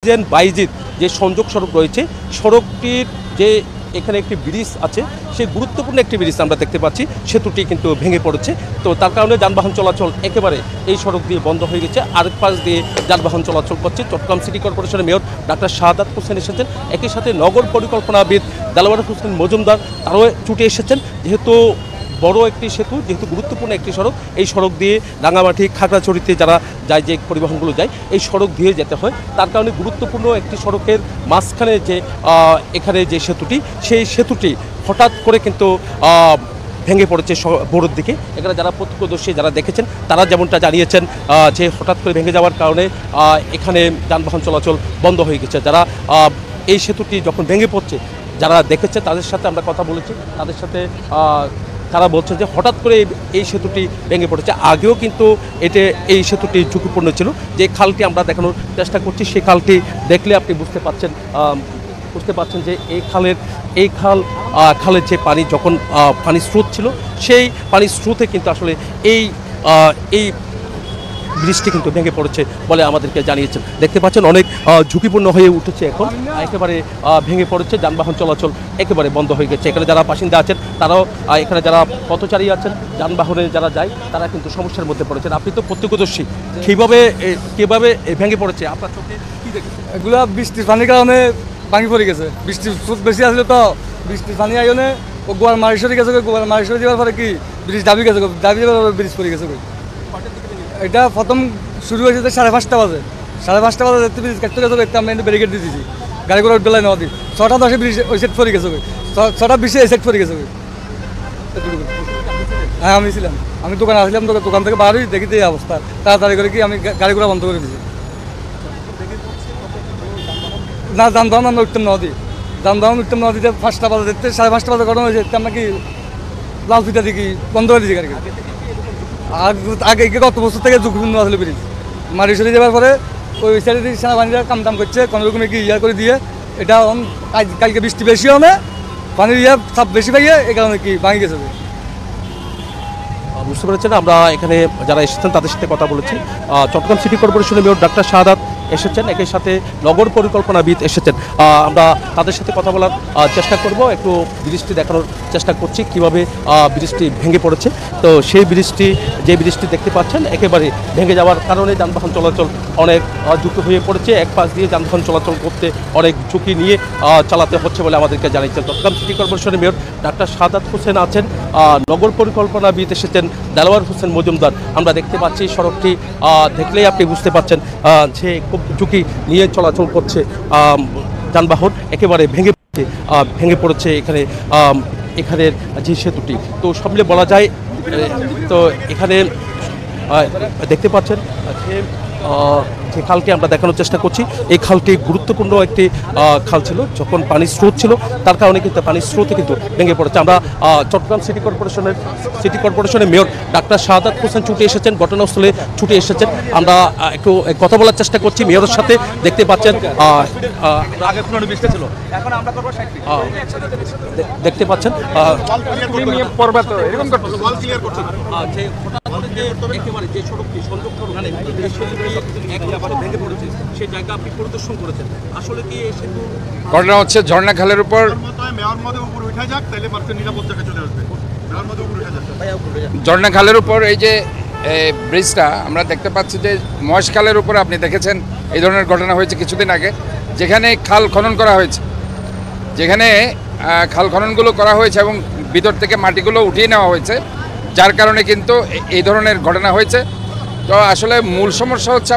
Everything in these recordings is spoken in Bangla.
বাইজিৎ যে সংযোগ সড়ক রয়েছে, সড়কটির যে এখানে একটি ব্রিজ আছে, সেই গুরুত্বপূর্ণ একটি ব্রিজ আমরা দেখতে পাচ্ছি, সেতুটি কিন্তু ভেঙে পড়েছে। তো তার কারণে যানবাহন চলাচল একেবারে এই সড়ক দিয়ে বন্ধ হয়ে গেছে। আরেক পাশ দিয়ে যানবাহন চলাচল করছে। চট্টগ্রাম সিটি কর্পোরেশনের মেয়র ডাক্তার শাহাদাত হোসেন এসেছেন, একই সাথে নগর পরিকল্পনাবিদ দেলোয়ার হোসেন মজুমদার তারাও ছুটে এসেছেন। যেহেতু বড় একটি সেতু, যেহেতু গুরুত্বপূর্ণ একটি সড়ক, এই সড়ক দিয়ে রাঙামাটি খাগড়াছড়িতে যারা যায়, যে পরিবহনগুলো যায়, এই সড়ক দিয়ে যেতে হয়। তার কারণে গুরুত্বপূর্ণ একটি সড়কের মাঝখানে যে এখানে যে সেতুটি, সেই সেতুটি হঠাৎ করে কিন্তু ভেঙে পড়েছে ভোরের দিকে। এখানে যারা প্রত্যক্ষদর্শী যারা দেখেছেন তারা যেমনটা জানিয়েছেন যে হঠাৎ করে ভেঙে যাওয়ার কারণে এখানে যানবাহন চলাচল বন্ধ হয়ে গেছে। যারা এই সেতুটি যখন ভেঙে পড়ছে, যারা দেখেছে তাদের সাথে আমরা কথা বলেছি, তাদের সাথে তারা বলছেন যে হঠাৎ করে এই সেতুটি ভেঙে পড়েছে। আগেও কিন্তু এই সেতুটি ঝুঁকিপূর্ণ ছিল। যে খালটি আমরা দেখানোর চেষ্টা করছি, সেই খালটি দেখলে আপনি বুঝতে পারছেন যে এই খালের যে পানি, যখন পানির স্রোত ছিল, সেই পানির স্রোতে কিন্তু আসলে এই ব্রিজটি কিন্তু ভেঙে পড়েছে বলে আমাদেরকে জানিয়েছেন। দেখতে পাচ্ছেন অনেক ঝুঁকিপূর্ণ হয়ে উঠেছে, এখন একেবারে ভেঙে পড়েছে, যানবাহন চলাচল একেবারে বন্ধ হয়ে গেছে। এখানে যারা বাসিন্দা আছেন তারাও, এখানে যারা পথচারী আছেন, যানবাহনে যারা যায়, তারা কিন্তু সমস্যার মধ্যে পড়েছেন। আপনি তো প্রত্যক্ষদর্শী, কীভাবে ভেঙে পড়েছে আপনার চোখে কী দেখেছেন? এগুলো বৃষ্টির পানির কারণে ভাঙি পড়ে গেছে। বৃষ্টির স্রোত বেশি আসলে তো বৃষ্টির পানি আইনে ও গোয়ার মারিসরে গেছে। গোয়ার মারিসরে যাওয়ার পরে কি ব্রিজ দাবি গেছে, ব্রিজ পড়ে গেছে। এটা প্রথম শুরু হয়েছে 5:30 বাজে। 5:30 বাজে দেখতে ব্রিজ কাটতে গেছে, দেখতে আমরা ব্যারিকেড দিয়ে দিয়েছি, গাড়ি করে বেলায় নেওয়া দিই। 6:10 ব্রিজ ওই সেট পড়ে গেছে, 6:20 এই সেট পড়ে গেছে। হ্যাঁ আমি ছিলাম, আমি দোকানে আসলাম, দোকান থেকে বাড়ি দেখি এই অবস্থা। তাড়াতাড়ি করে কি আমি গাড়ি ঘোড়া বন্ধ করে দিয়েছি। না যানবাহন আমরা উঠতাম নদী, নদীতে 5টা বাজে দেখতে 5:30 বাজে ঘটনা হয়েছে। আমরা কি লাল ফিটা দিকে বন্ধ করে দিয়েছি গাড়ি। আগে গত বছর থেকে ঝুঁকিপূর্ণ আসলে ব্রিজ মারিসরে যাওয়ার পরে ওই সাইডে সেনাবাহিনীরা কাম করছে, কোনো রকমে কি করে দিয়ে এটা কালকে বৃষ্টি বেশি হবে, পানির চাপ বেশি পাইয়ে এই কারণে কি ভাঙি গেছে। বুঝতে পেরেছেন, আমরা এখানে যারা এসেছেন তাদের সাথে কথা বলেছি। চট্টগ্রাম সিটি কর্পোরেশনের মেয়র ডাক্তার শাহাদাত এসেছেন, একই সাথে নগর পরিকল্পনাবিদ এসেছেন। আমরা তাদের সাথে কথা বলার চেষ্টা করব, একটু ব্রিজটি দেখানোর চেষ্টা করছি কিভাবে ব্রিজটি ভেঙে পড়েছে। তো সেই যে ব্রিজটি দেখতে পাচ্ছেন, একেবারে ভেঙে যাওয়ার কারণে যানবাহন চলাচল অনেক ঝুঁকি হয়ে পড়েছে। এক পাশ দিয়ে যানবাহন চলাচল করতে অনেক ঝুঁকি নিয়ে চালাতে হচ্ছে বলে আমাদেরকে জানিয়েছেন। চট্টগ্রাম সিটি কর্পোরেশনের মেয়র ডাক্তার শাহাদাত হোসেন আছেন, নগর পরিকল্পনাবিদ এসেছেন দেলোয়ার হোসেন মজুমদার। আমরা দেখতে পাচ্ছি সড়কটি দেখলেই আপনি বুঝতে পারছেন যে খুব ঝুঁকি নিয়ে চলাচল করছে যানবাহন, একেবারে ভেঙে পড়েছে এখানের যে সেতুটি। তো সব মিলে বলা যায়, তো এখানে দেখতে পাচ্ছেন যে খালটি আমরা দেখানোর চেষ্টা করছি, এই খালটি গুরুত্বপূর্ণ একটি খাল ছিল। যখন পানির স্রোত ছিল, তার কারণে কিন্তু পানির স্রোতে কিন্তু ভেঙে পড়েছে। আমরা চট্টগ্রাম সিটি কর্পোরেশনের মেয়র ডাক্তার শাহাদাত হোসেন ছুটে এসেছেন, ঘটনাস্থলে ছুটে এসেছেন। আমরা একটু কথা বলার চেষ্টা করছি মেয়রের সাথে। দেখতে পাচ্ছেন দেখতে পাচ্ছেন ঘটনা হচ্ছে ঝর্ণা খালের উপর, ঝর্ণা খালের উপর এই যে ব্রিজটা আমরা দেখতে পাচ্ছি যে মহেশখালের উপর আপনি দেখেছেন এই ধরনের ঘটনা হয়েছে কিছুদিন আগে, যেখানে খাল খনন করা হয়েছে, খাল খননগুলো করা হয়েছে এবং ভিতর থেকে মাটিগুলো উঠিয়ে নেওয়া হয়েছে, যার কারণে কিন্তু এই ধরনের ঘটনা হয়েছে। তো আসলে মূল সমস্যা হচ্ছে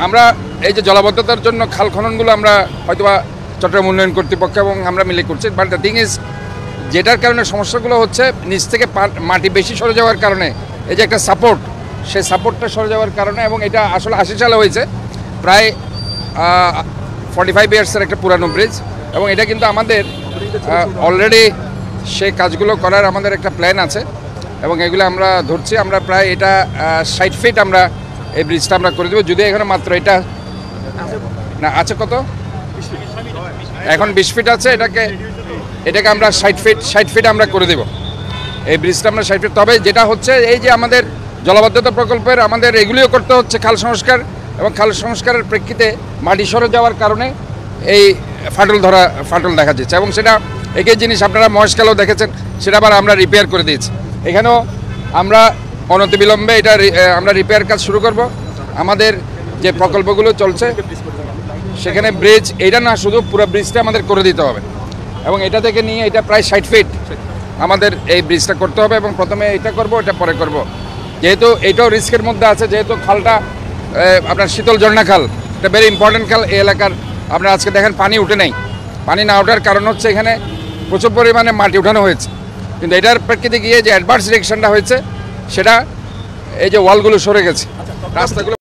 আমরা এই যে জলাবদ্ধতার জন্য খাল খননগুলো আমরা হয়তোবা চট্টগ্রাম উন্নয়ন কর্তৃপক্ষ এবং আমরা মিলে করছি, বাট দ্য থিং ইজ যেটার কারণে সমস্যাগুলো হচ্ছে নিচ থেকে মাটি বেশি সরে যাওয়ার কারণে, এই যে একটা সাপোর্ট, সেই সাপোর্টটা সরে যাওয়ার কারণে, এবং এটা আসলে 80 সালে হয়েছে, প্রায় 45 ইয়ার্সের একটা পুরানো ব্রিজ, এবং এটা কিন্তু আমাদের অলরেডি সেই কাজগুলো করার আমাদের একটা প্ল্যান আছে এবং এগুলো আমরা ধরছি। আমরা প্রায় এটা 60 ফিট আমরা এই ব্রিজটা আমরা করে দেবো, যদি এখানে মাত্র এটা না আছে কত, এখন 20 ফিট আছে, এটাকে আমরা 60 ফিট আমরা করে দেব এই ব্রিজটা আমরা 60 ফিট। তবে যেটা হচ্ছে এই যে আমাদের জলাবদ্ধতা প্রকল্পের আমাদের এগুলিও করতে হচ্ছে, খাল সংস্কার এবং খাল সংস্কারের প্রেক্ষিতে মাটি সরে যাওয়ার কারণে এই ফাটল দেখা যাচ্ছে এবং সেটা একই জিনিস আপনারা মহেশখালেও দেখেছেন, সেটা আবার আমরা রিপেয়ার করে দিয়েছি। এখানেও আমরা অনতিবিলম্বে এটা আমরা রিপেয়ার কাজ শুরু করব। আমাদের যে প্রকল্পগুলো চলছে সেখানে ব্রিজ এটা না, শুধু পুরো ব্রিজটা আমাদের করে দিতে হবে এবং এটা থেকে নিয়ে এটা প্রায় 60 ফিট আমাদের এই ব্রিজটা করতে হবে এবং প্রথমে এটা করব, এটা পরে করব। যেহেতু এটাও রিস্কের মধ্যে আছে, যেহেতু খালটা আপনার শীতল ঝর্ণা খাল, এটা ভেরি ইম্পর্টেন্ট খাল এই এলাকার। আপনারা আজকে দেখেন পানি উঠে নেই, পানি না ওঠার কারণ হচ্ছে এখানে প্রচুর পরিমাণে মাটি উঠানো হয়েছে, কিন্তু এটার প্রেক্ষিতে গিয়ে যে অ্যাডভান্স রিয়েকশনটা হয়েছে সেটা এই যে ওয়ালগুলো সরে গেছে, রাস্তাগুলো